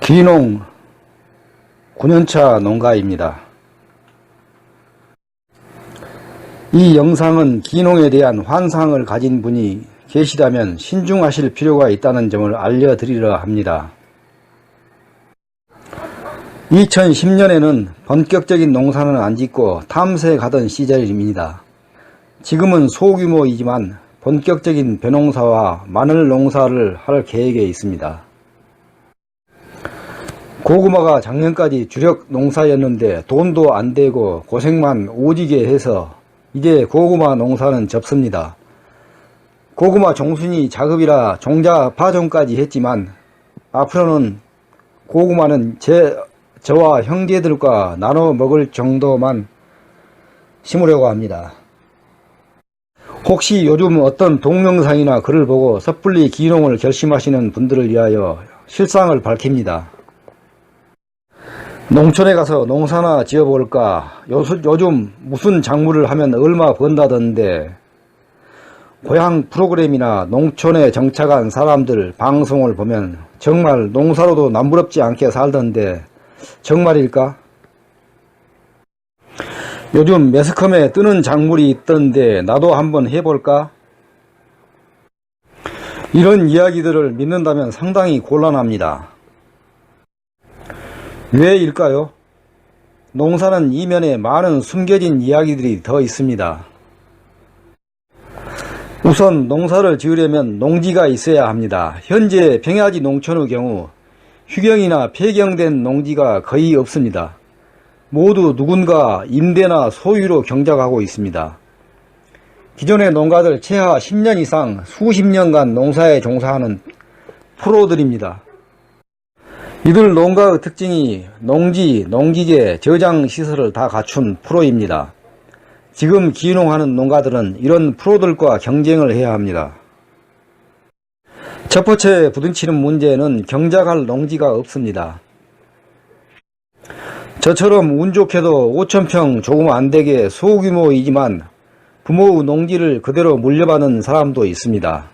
기농 9년차 농가입니다. 이 영상은 기농에 대한 환상을 가진 분이 계시다면 신중하실 필요가 있다는 점을 알려드리려 합니다. 2010년에는 본격적인 농사는 안 짓고 탐색에 가던 시절입니다. 지금은 소규모이지만 본격적인 벼농사와 마늘 농사를 할 계획에 있습니다. 고구마가 작년까지 주력 농사였는데 돈도 안 되고 고생만 오지게 해서 이제 고구마 농사는 접습니다. 고구마 종순이 작업이라 종자 파종까지 했지만 앞으로는 고구마는 저와 형제들과 나눠 먹을 정도만 심으려고 합니다. 혹시 요즘 어떤 동영상이나 글을 보고 섣불리 기농을 결심하시는 분들을 위하여 실상을 밝힙니다. 농촌에 가서 농사나 지어볼까, 요즘 무슨 작물을 하면 얼마 번다던데, 고향 프로그램이나 농촌에 정착한 사람들 방송을 보면 정말 농사로도 남부럽지 않게 살던데 정말일까? 요즘 매스컴에 뜨는 작물이 있던데 나도 한번 해볼까? 이런 이야기들을 믿는다면 상당히 곤란합니다. 왜일까요? 농사는 이면에 많은 숨겨진 이야기들이 더 있습니다. 우선 농사를 지으려면 농지가 있어야 합니다. 현재 평야지 농촌의 경우 휴경이나 폐경된 농지가 거의 없습니다. 모두 누군가 임대나 소유로 경작하고 있습니다. 기존의 농가들 최하 10년 이상 수십 년간 농사에 종사하는 프로들입니다. 이들 농가의 특징이 농지, 농기계, 저장시설을 다 갖춘 프로입니다. 지금 기농하는 농가들은 이런 프로들과 경쟁을 해야 합니다. 첫 번째 부딪히는 문제는 경작할 농지가 없습니다. 저처럼 운 좋게도 5,000평 조금 안되게 소규모이지만 부모의 농지를 그대로 물려받은 사람도 있습니다.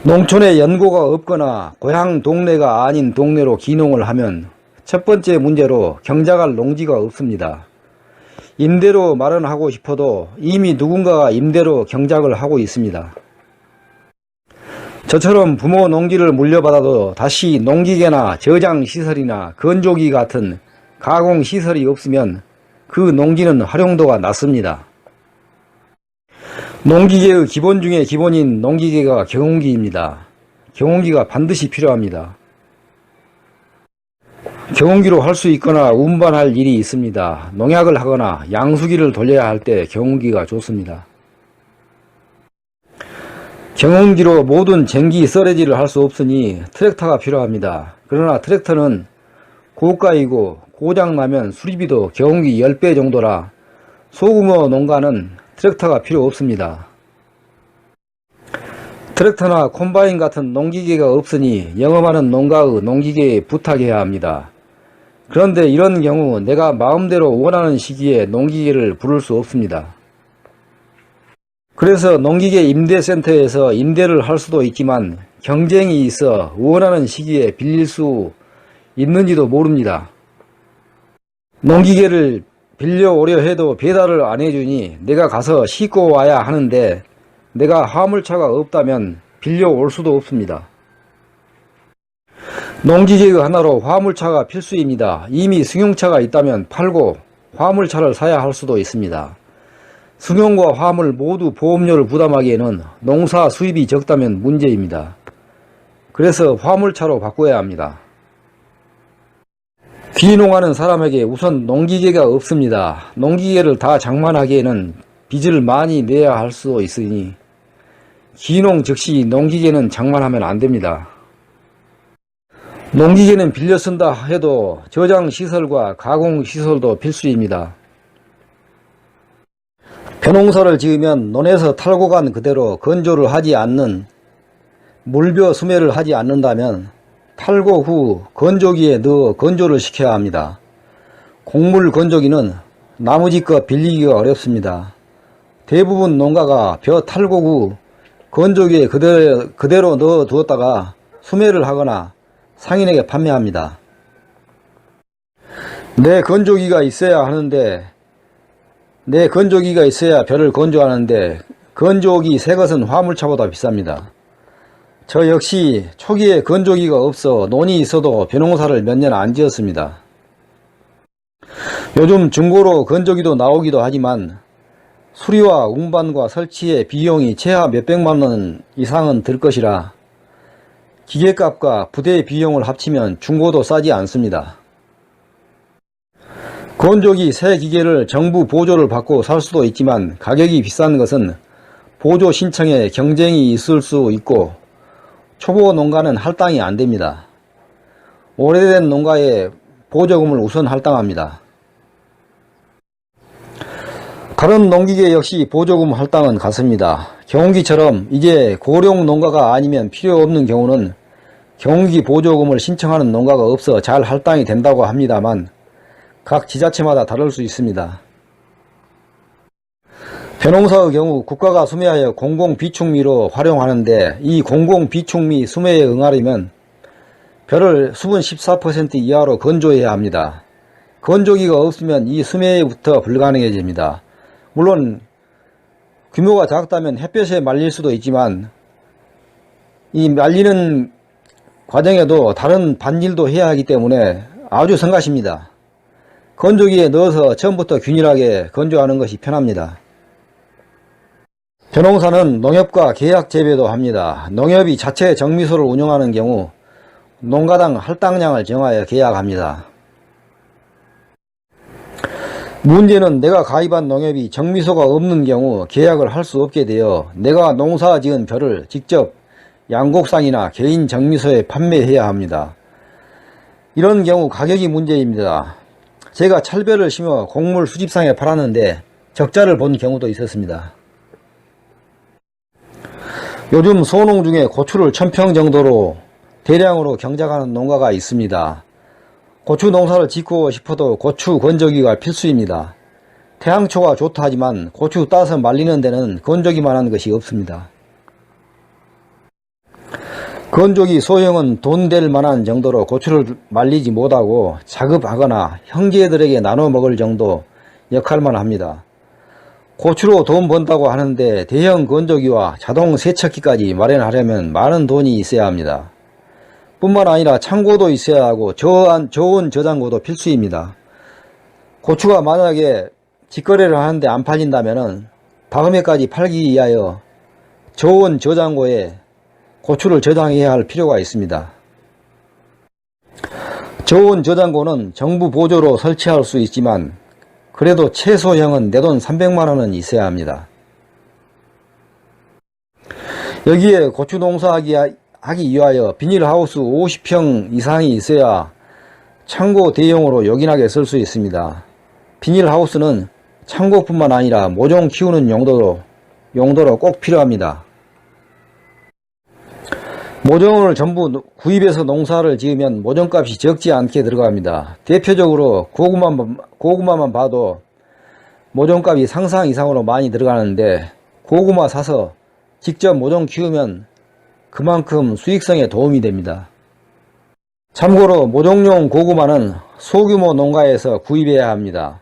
농촌에 연고가 없거나 고향 동네가 아닌 동네로 기농을 하면 첫 번째 문제로 경작할 농지가 없습니다. 임대로 마련하고 싶어도 이미 누군가가 임대로 경작을 하고 있습니다. 저처럼 부모 농지를 물려받아도 다시 농기계나 저장시설이나 건조기 같은 가공시설이 없으면 그 농지는 활용도가 낮습니다. 농기계의 기본 중에 기본인 농기계가 경운기입니다. 경운기가 반드시 필요합니다. 경운기로 할 수 있거나 운반할 일이 있습니다. 농약을 하거나 양수기를 돌려야 할 때 경운기가 좋습니다. 경운기로 모든 쟁기 썰어지를 할 수 없으니 트랙터가 필요합니다. 그러나 트랙터는 고가이고 고장나면 수리비도 경운기 10배 정도라 소규모 농가는 트랙터가 필요 없습니다. 트랙터나 콤바인 같은 농기계가 없으니 영업하는 농가의 농기계에 부탁해야 합니다. 그런데 이런 경우 내가 마음대로 원하는 시기에 농기계를 부를 수 없습니다. 그래서 농기계 임대센터에서 임대를 할 수도 있지만 경쟁이 있어 원하는 시기에 빌릴 수 있는지도 모릅니다. 농기계를 빌려오려 해도 배달을 안 해주니 내가 가서 싣고 와야 하는데 내가 화물차가 없다면 빌려올 수도 없습니다. 농기계 하나로 화물차가 필수입니다. 이미 승용차가 있다면 팔고 화물차를 사야 할 수도 있습니다. 승용과 화물 모두 보험료를 부담하기에는 농사 수입이 적다면 문제입니다. 그래서 화물차로 바꿔야 합니다. 기농하는 사람에게 우선 농기계가 없습니다. 농기계를 다 장만하기에는 빚을 많이 내야 할 수도 있으니 기농 즉시 농기계는 장만하면 안됩니다. 농기계는 빌려 쓴다 해도 저장시설과 가공시설도 필수입니다. 벼농사를 지으면 논에서 탈고 간 그대로 건조를 하지 않는 물벼 수매를 하지 않는다면 탈고 후 건조기에 넣어 건조를 시켜야 합니다. 곡물 건조기는 나머지 것 빌리기가 어렵습니다. 대부분 농가가 벼 탈곡 후 건조기에 그대로 넣어 두었다가 수매를 하거나 상인에게 판매합니다. 내 건조기가 있어야 하는데, 내 건조기가 있어야 벼를 건조하는데 건조기 새 것은 화물차보다 비쌉니다. 저 역시 초기에 건조기가 없어 논이 있어도 벼농사를 몇 년 안 지었습니다. 요즘 중고로 건조기도 나오기도 하지만 수리와 운반과 설치의 비용이 최하 몇백만원 이상은 들 것이라 기계값과 부대 비용을 합치면 중고도 싸지 않습니다. 건조기 새 기계를 정부 보조를 받고 살 수도 있지만 가격이 비싼 것은 보조 신청에 경쟁이 있을 수 있고 초보 농가는 할당이 안됩니다. 오래된 농가에 보조금을 우선 할당합니다. 다른 농기계 역시 보조금 할당은 같습니다. 경운기처럼 이제 고령 농가가 아니면 필요 없는 경우는 경운기 보조금을 신청하는 농가가 없어 잘 할당이 된다고 합니다만 각 지자체마다 다를 수 있습니다. 벼농사의 경우 국가가 수매하여 공공비축미로 활용하는데 이 공공비축미 수매에 응하려면 벼를 수분 14% 이하로 건조해야 합니다. 건조기가 없으면 이 수매부터 불가능해집니다. 물론 규모가 작다면 햇볕에 말릴 수도 있지만 이 말리는 과정에도 다른 밭일도 해야 하기 때문에 아주 성가십니다. 건조기에 넣어서 처음부터 균일하게 건조하는 것이 편합니다. 벼농사는 농협과 계약 재배도 합니다. 농협이 자체 정미소를 운영하는 경우 농가당 할당량을 정하여 계약합니다. 문제는 내가 가입한 농협이 정미소가 없는 경우 계약을 할 수 없게 되어 내가 농사 지은 벼를 직접 양곡상이나 개인 정미소에 판매해야 합니다. 이런 경우 가격이 문제입니다. 제가 찰벼를 심어 곡물 수집상에 팔았는데 적자를 본 경우도 있었습니다. 요즘 소농 중에 고추를 1000평 정도로 대량으로 경작하는 농가가 있습니다. 고추 농사를 짓고 싶어도 고추 건조기가 필수입니다. 태양초가 좋다 하지만 고추 따서 말리는 데는 건조기만한 것이 없습니다. 건조기 소형은 돈 될 만한 정도로 고추를 말리지 못하고 자급하거나 형제들에게 나눠 먹을 정도 역할만 합니다. 고추로 돈 번다고 하는데 대형 건조기와 자동 세척기까지 마련하려면 많은 돈이 있어야 합니다. 뿐만 아니라 창고도 있어야 하고 좋은 저장고도 필수입니다. 고추가 만약에 직거래를 하는데 안 팔린다면 다음 해까지 팔기 위하여 좋은 저장고에 고추를 저장해야 할 필요가 있습니다. 좋은 저장고는 정부 보조로 설치할 수 있지만 그래도 최소형은 내돈 300만원은 있어야 합니다. 여기에 고추 농사하기 위하여 비닐하우스 50평 이상이 있어야 창고 대용으로 요긴하게 쓸 수 있습니다. 비닐하우스는 창고뿐만 아니라 모종 키우는 용도로 꼭 필요합니다. 모종을 전부 구입해서 농사를 지으면 모종값이 적지 않게 들어갑니다. 대표적으로 고구마만 봐도 모종값이 상상 이상으로 많이 들어가는데 고구마 사서 직접 모종 키우면 그만큼 수익성에 도움이 됩니다. 참고로 모종용 고구마는 소규모 농가에서 구입해야 합니다.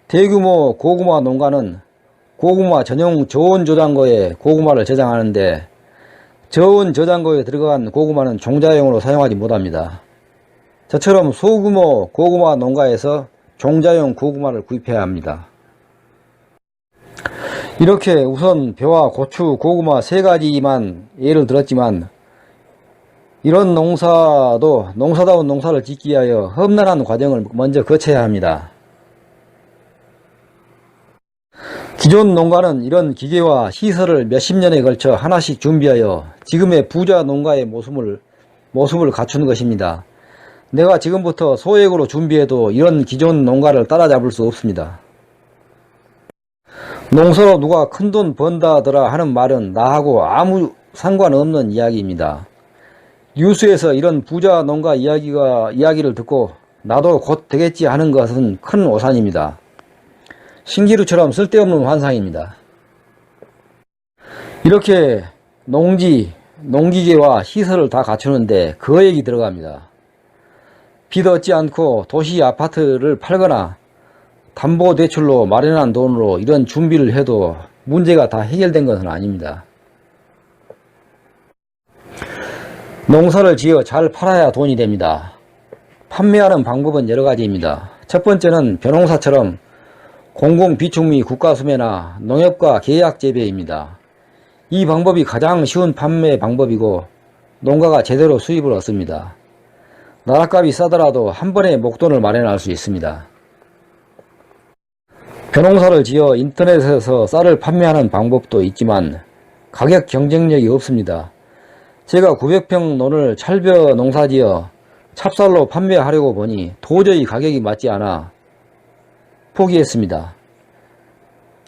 대규모 고구마 농가는 고구마 전용 저온 저장고에 고구마를 저장하는데 저온 저장고에 들어간 고구마는 종자용으로 사용하지 못합니다. 저처럼 소규모 고구마 농가에서 종자용 고구마를 구입해야 합니다. 이렇게 우선 벼와 고추, 고구마 세 가지만 예를 들었지만 이런 농사다운 농사를 짓기 위하여 험난한 과정을 먼저 거쳐야 합니다. 기존 농가는 이런 기계와 시설을 몇십 년에 걸쳐 하나씩 준비하여 지금의 부자 농가의 모습을 갖춘 것입니다. 내가 지금부터 소액으로 준비해도 이런 기존 농가를 따라잡을 수 없습니다. 농사로 누가 큰돈 번다더라 하는 말은 나하고 아무 상관없는 이야기입니다. 뉴스에서 이런 부자 농가 이야기를 듣고 나도 곧 되겠지 하는 것은 큰 오산입니다. 신기루처럼 쓸데없는 환상입니다. 이렇게 농기계와 시설을 다 갖추는데 거액이 들어갑니다. 빚 얻지 않고 도시 아파트를 팔거나 담보대출로 마련한 돈으로 이런 준비를 해도 문제가 다 해결된 것은 아닙니다. 농사를 지어 잘 팔아야 돈이 됩니다. 판매하는 방법은 여러 가지입니다. 첫 번째는 벼농사처럼 공공비축미 국가수매나 농협과 계약재배입니다. 이 방법이 가장 쉬운 판매 방법이고 농가가 제대로 수입을 얻습니다. 나랏값이 싸더라도 한 번에 목돈을 마련할 수 있습니다. 벼농사를 지어 인터넷에서 쌀을 판매하는 방법도 있지만 가격 경쟁력이 없습니다. 제가 900평 논을 찰벼 농사지어 찹쌀로 판매하려고 보니 도저히 가격이 맞지 않아 포기했습니다.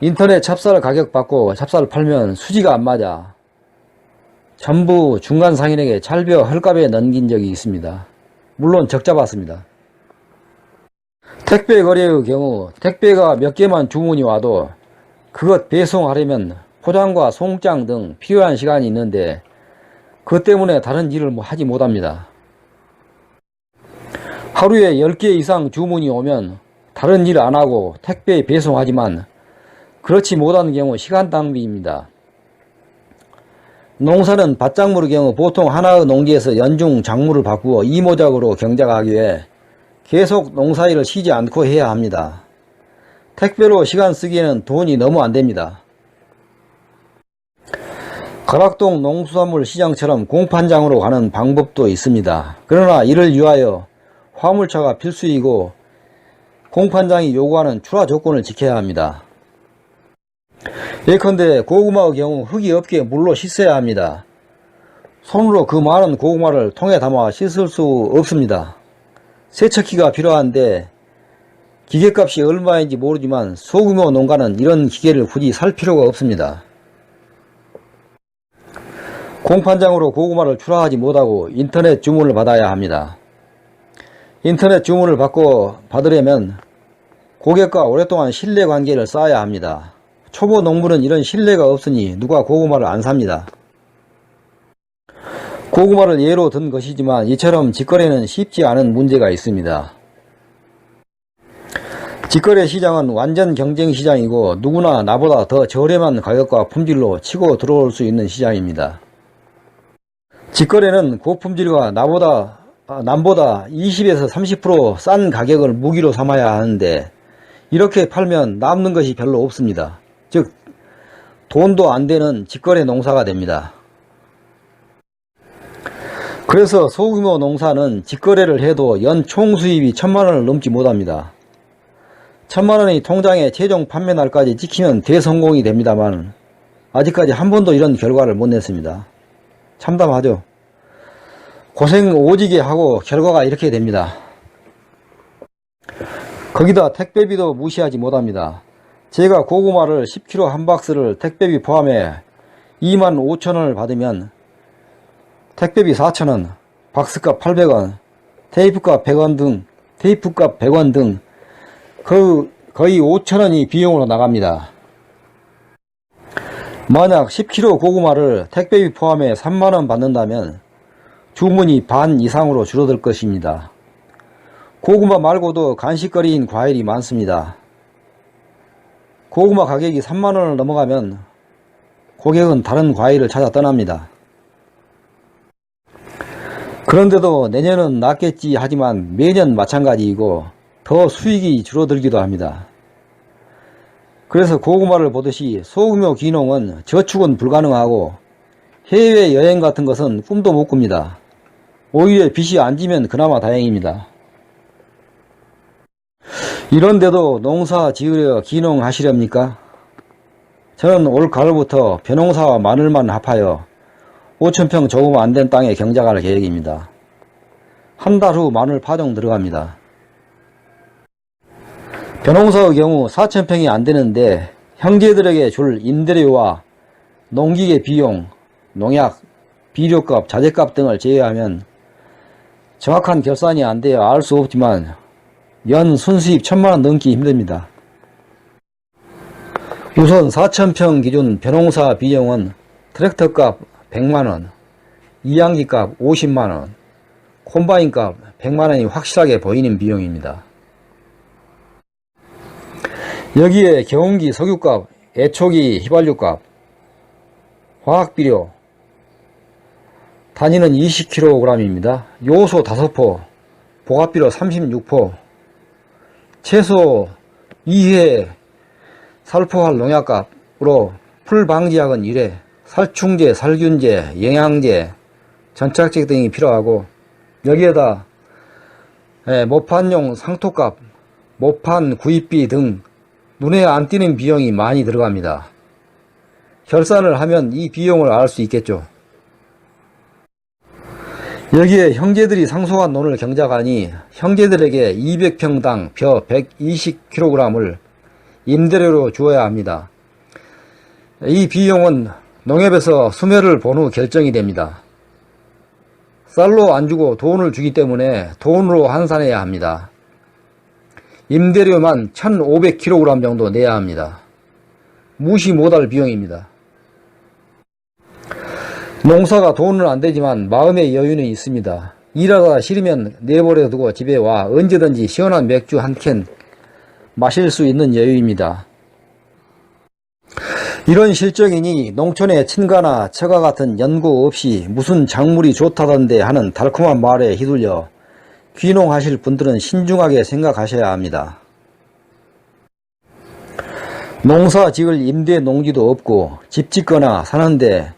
인터넷 찹쌀 가격 받고 찹쌀 팔면 수지가 안 맞아 전부 중간 상인에게 찰벼 헐값에 넘긴 적이 있습니다. 물론 적자 받습니다. 택배 거래의 경우 택배가 몇 개만 주문이 와도 그것 배송하려면 포장과 송장 등 필요한 시간이 있는데 그것 때문에 다른 일을 하지 못합니다. 하루에 10개 이상 주문이 오면 다른 일 안하고 택배 배송하지만 그렇지 못한 경우 시간 낭비입니다. 농사는 밭작물의 경우 보통 하나의 농지에서 연중 작물을 바꾸어 이모작으로 경작하기 위해 계속 농사일을 쉬지 않고 해야 합니다. 택배로 시간 쓰기에는 돈이 너무 안됩니다. 가락동 농수산물 시장처럼 공판장으로 가는 방법도 있습니다. 그러나 이를 위하여 화물차가 필수이고 공판장이 요구하는 출하 조건을 지켜야 합니다. 예컨대 고구마의 경우 흙이 없게 물로 씻어야 합니다. 손으로 그 많은 고구마를 통에 담아 씻을 수 없습니다. 세척기가 필요한데 기계값이 얼마인지 모르지만 소규모 농가는 이런 기계를 굳이 살 필요가 없습니다. 공판장으로 고구마를 출하하지 못하고 인터넷 주문을 받아야 합니다. 인터넷 주문을 받으려면 고객과 오랫동안 신뢰관계를 쌓아야 합니다. 초보 농부는 이런 신뢰가 없으니 누가 고구마를 안 삽니다. 고구마를 예로 든 것이지만 이처럼 직거래는 쉽지 않은 문제가 있습니다. 직거래 시장은 완전 경쟁 시장이고 누구나 나보다 더 저렴한 가격과 품질로 치고 들어올 수 있는 시장입니다. 직거래는 고품질과 남보다 20에서 30% 싼 가격을 무기로 삼아야 하는데 이렇게 팔면 남는 것이 별로 없습니다. 즉 돈도 안 되는 직거래 농사가 됩니다. 그래서 소규모 농사는 직거래를 해도 연 총수입이 1000만원을 넘지 못합니다. 1000만원이 통장에 최종 판매 날까지 찍히면 대성공이 됩니다만 아직까지 한 번도 이런 결과를 못 냈습니다. 참담하죠. 고생 오지게 하고 결과가 이렇게 됩니다. 거기다 택배비도 무시하지 못합니다. 제가 고구마를 10kg 한 박스를 택배비 포함해 25,000원을 받으면 택배비 4,000원, 박스값 800원, 테이프값 100원 등 거의 5,000원이 비용으로 나갑니다. 만약 10kg 고구마를 택배비 포함해 3만원 받는다면 주문이 반 이상으로 줄어들 것입니다. 고구마 말고도 간식거리인 과일이 많습니다. 고구마 가격이 3만원을 넘어가면 고객은 다른 과일을 찾아 떠납니다. 그런데도 내년은 낫겠지 하지만 매년 마찬가지이고 더 수익이 줄어들기도 합니다. 그래서 고구마를 보듯이 소규모 귀농은 저축은 불가능하고 해외여행 같은 것은 꿈도 못 꿉니다. 오히려 빚이 안 지면 그나마 다행입니다. 이런데도 농사 지으려 귀농하시렵니까? 저는 올 가을부터 벼농사와 마늘만 합하여 5,000평 조금 안 된 땅에 경작할 계획입니다. 한 달 후 마늘 파종 들어갑니다. 벼농사의 경우 4,000평이 안 되는데 형제들에게 줄 임대료와 농기계 비용, 농약, 비료값, 자재값 등을 제외하면 정확한 결산이 안 되어 알 수 없지만 연 순수입 1000만원 넘기 힘듭니다. 우선 4,000평 기준 벼농사 비용은 트랙터값 100만원, 이양기값 50만원, 콤바인값 100만원이 확실하게 보이는 비용입니다. 여기에 경운기 석유값, 애초기 휘발유값, 화학비료, 단위는 20kg입니다. 요소 5포, 보합비료 36포, 채소 2회 살포할 농약값으로 풀방지약은 1회, 살충제, 살균제, 영양제, 전착제 등이 필요하고, 여기에다 모판용 상토값, 모판 구입비 등 눈에 안 띄는 비용이 많이 들어갑니다. 결산을 하면 이 비용을 알 수 있겠죠. 여기에 형제들이 상속한 논을 경작하니 형제들에게 200평당 벼 120kg을 임대료로 주어야 합니다. 이 비용은 농협에서 수매를 본 후 결정이 됩니다. 쌀로 안 주고 돈을 주기 때문에 돈으로 환산해야 합니다. 임대료만 1500kg 정도 내야 합니다. 무시 못할 비용입니다. 농사가 돈은 안 되지만 마음의 여유는 있습니다. 일하다 싫으면 내버려 두고 집에 와 언제든지 시원한 맥주 한 캔 마실 수 있는 여유입니다. 이런 실정이니 농촌의 친가나 처가 같은 연고 없이 무슨 작물이 좋다던데 하는 달콤한 말에 휘둘려 귀농하실 분들은 신중하게 생각하셔야 합니다. 농사 지을 임대 농지도 없고 집 짓거나 사는데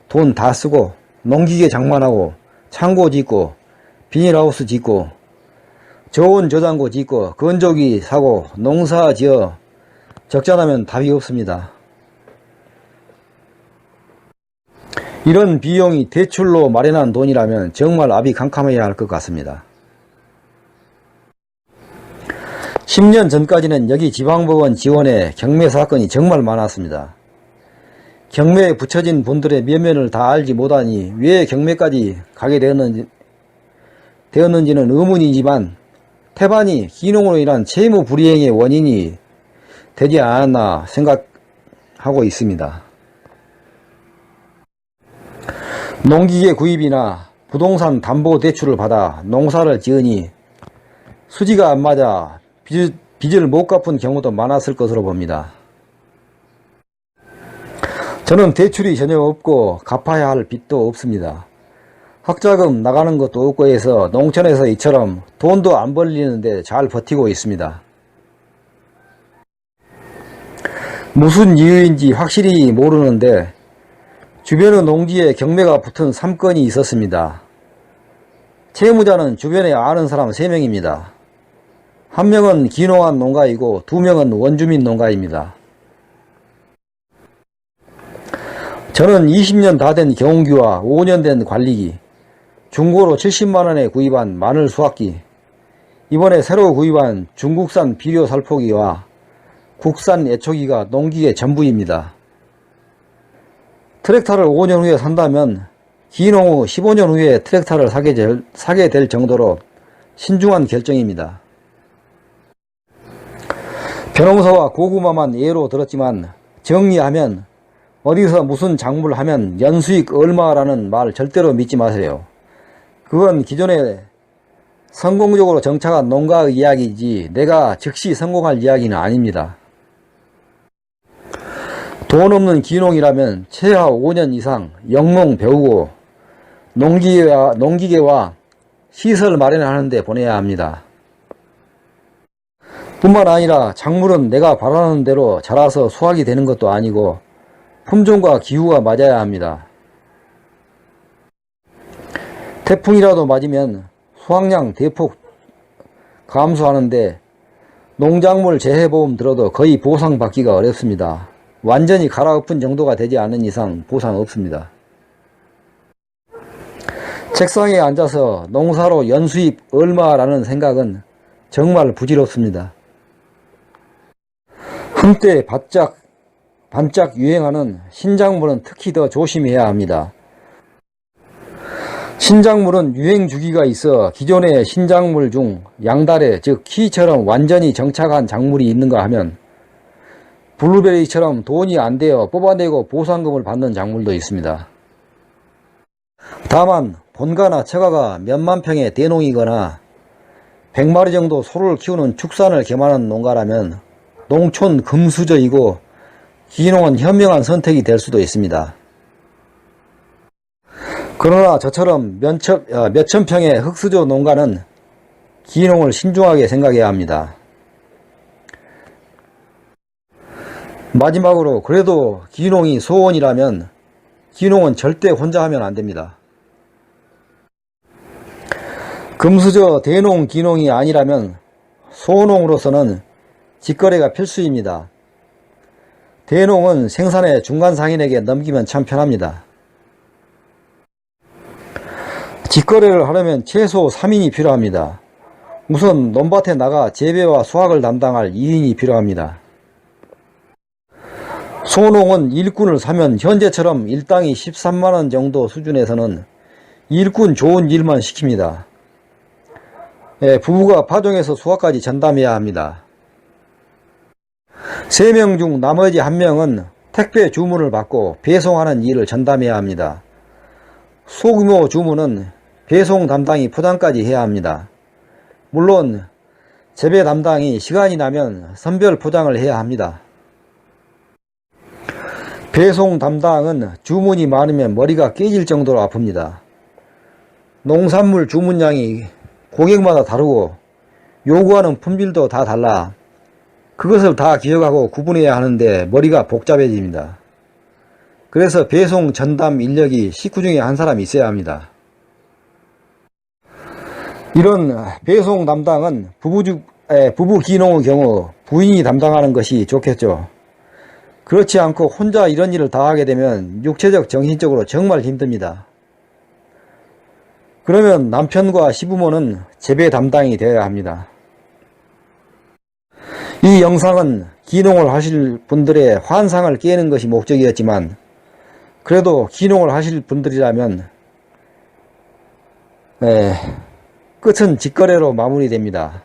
돈 다 쓰고 농기계 장만하고 창고 짓고 비닐하우스 짓고 저온 저장고 짓고 건조기 사고 농사 지어 적자나면 답이 없습니다. 이런 비용이 대출로 마련한 돈이라면 정말 압이 캄캄해야 할 것 같습니다. 10년 전까지는 여기 지방법원 지원에 경매 사건이 정말 많았습니다. 경매에 붙여진 분들의 면면을 다 알지 못하니 왜 경매까지 가게 되었는지는 의문이지만 태반이 기농으로 인한 채무 불이행의 원인이 되지 않았나 생각하고 있습니다. 농기계 구입이나 부동산 담보대출을 받아 농사를 지으니 수지가 안 맞아 빚을 못 갚은 경우도 많았을 것으로 봅니다. 저는 대출이 전혀 없고 갚아야 할 빚도 없습니다. 학자금 나가는 것도 없고 해서 농촌에서 이처럼 돈도 안 벌리는데 잘 버티고 있습니다. 무슨 이유인지 확실히 모르는데 주변의 농지에 경매가 붙은 3건이 있었습니다. 채무자는 주변에 아는 사람 3명입니다. 한 명은 기농한 농가이고 2명은 원주민 농가입니다. 저는 20년 다 된 경운기와 5년 된 관리기, 중고로 70만원에 구입한 마늘 수확기, 이번에 새로 구입한 중국산 비료 살포기와 국산 애초기가 농기의 전부입니다. 트랙터를 5년 후에 산다면 기농 후 15년 후에 트랙터를 사게 될 정도로 신중한 결정입니다. 벼농사와 고구마만 예로 들었지만 정리하면 어디서 무슨 작물 하면 연수익 얼마라는 말 절대로 믿지 마세요. 그건 기존에 성공적으로 정착한 농가의 이야기이지 내가 즉시 성공할 이야기는 아닙니다. 돈 없는 기농이라면 최하 5년 이상 영농 배우고 농기계와 시설 마련하는 데 보내야 합니다. 뿐만 아니라 작물은 내가 바라는 대로 자라서 수확이 되는 것도 아니고 품종과 기후가 맞아야 합니다. 태풍이라도 맞으면 수확량 대폭 감소하는데 농작물 재해보험 들어도 거의 보상받기가 어렵습니다. 완전히 갈아엎은 정도가 되지 않은 이상 보상 없습니다. 책상에 앉아서 농사로 연수입 얼마라는 생각은 정말 부질없습니다. 한때 반짝 유행하는 신작물은 특히 더 조심해야 합니다. 신작물은 유행 주기가 있어 기존의 신작물 중 양다래 즉 키처럼 완전히 정착한 작물이 있는가 하면 블루베리처럼 돈이 안 되어 뽑아내고 보상금을 받는 작물도 있습니다. 다만 본가나 처가가 몇만 평의 대농이거나 100마리 정도 소를 키우는 축산을 겸하는 농가라면 농촌 금수저이고 기농은 현명한 선택이 될 수도 있습니다. 그러나 저처럼 몇천 평의 흙수저 농가는 기농을 신중하게 생각해야 합니다. 마지막으로 그래도 기농이 소원이라면 기농은 절대 혼자 하면 안됩니다. 금수저 대농 기농이 아니라면 소농으로서는 직거래가 필수입니다. 대농은 생산의 중간 상인에게 넘기면 참 편합니다. 직거래를 하려면 최소 3인이 필요합니다. 우선 논밭에 나가 재배와 수확을 담당할 2인이 필요합니다. 소농은 일꾼을 사면 현재처럼 일당이 13만원 정도 수준에서는 일꾼 좋은 일만 시킵니다. 부부가 파종해서 수확까지 전담해야 합니다. 3명 중 나머지 1명은 택배 주문을 받고 배송하는 일을 전담해야 합니다. 소규모 주문은 배송 담당이 포장까지 해야 합니다. 물론 재배 담당이 시간이 나면 선별 포장을 해야 합니다. 배송 담당은 주문이 많으면 머리가 깨질 정도로 아픕니다. 농산물 주문량이 고객마다 다르고 요구하는 품질도 다 달라 그것을 다 기억하고 구분해야 하는데 머리가 복잡해집니다. 그래서 배송 전담 인력이 식구 중에 한 사람이 있어야 합니다. 이런 배송 담당은 부부 기농의 경우 부인이 담당하는 것이 좋겠죠. 그렇지 않고 혼자 이런 일을 다 하게 되면 육체적 정신적으로 정말 힘듭니다. 그러면 남편과 시부모는 재배 담당이 되어야 합니다. 이 영상은 기농을 하실 분들의 환상을 깨는 것이 목적이었지만 그래도 기농을 하실 분들이라면 끝은 직거래로 마무리됩니다.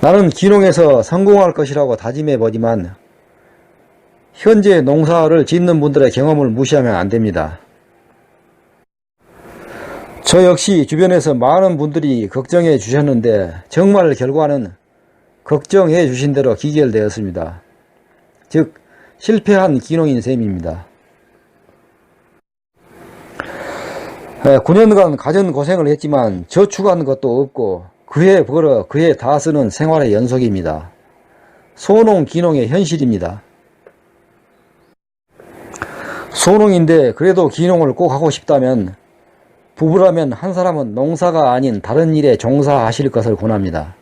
나는 기농에서 성공할 것이라고 다짐해보지만 현재 농사를 짓는 분들의 경험을 무시하면 안됩니다. 저 역시 주변에서 많은 분들이 걱정해 주셨는데 정말 결과는 걱정해 주신 대로 기결되었습니다. 즉 실패한 기농인 셈입니다. 9년간 가전 고생을 했지만 저축한 것도 없고 그해 벌어 그해 다 쓰는 생활의 연속입니다. 소농 기농의 현실입니다. 소농인데 그래도 기농을 꼭 하고 싶다면 부부라면 한 사람은 농사가 아닌 다른 일에 종사하실 것을 권합니다.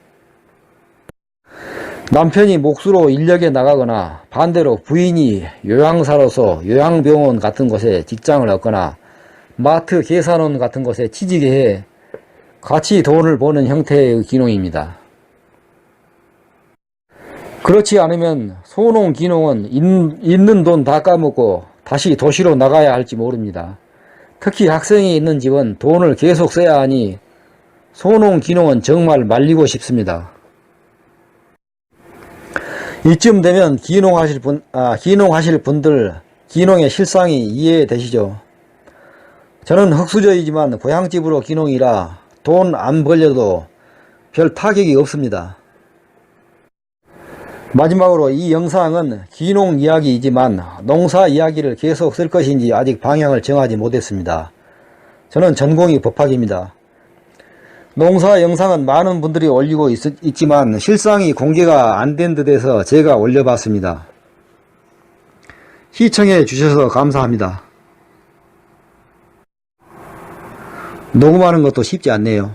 남편이 몫으로 인력에 나가거나 반대로 부인이 요양사로서 요양병원 같은 곳에 직장을 얻거나 마트 계산원 같은 곳에 취직해 해 같이 돈을 버는 형태의 기농입니다. 그렇지 않으면 소농 기농은 있는 돈 다 까먹고 다시 도시로 나가야 할지 모릅니다. 특히 학생이 있는 집은 돈을 계속 써야 하니 소농 기농은 정말 말리고 싶습니다. 이쯤 되면 기농하실 분들 기농의 실상이 이해되시죠? 저는 흙수저이지만 고향집으로 기농이라 돈 안 벌려도 별 타격이 없습니다. 마지막으로 이 영상은 기농 이야기이지만 농사 이야기를 계속 쓸 것인지 아직 방향을 정하지 못했습니다. 저는 전공이 법학입니다. 농사 영상은 많은 분들이 올리고 있지만 실상이 공개가 안 된 듯해서 제가 올려봤습니다. 시청해 주셔서 감사합니다. 녹음하는 것도 쉽지 않네요.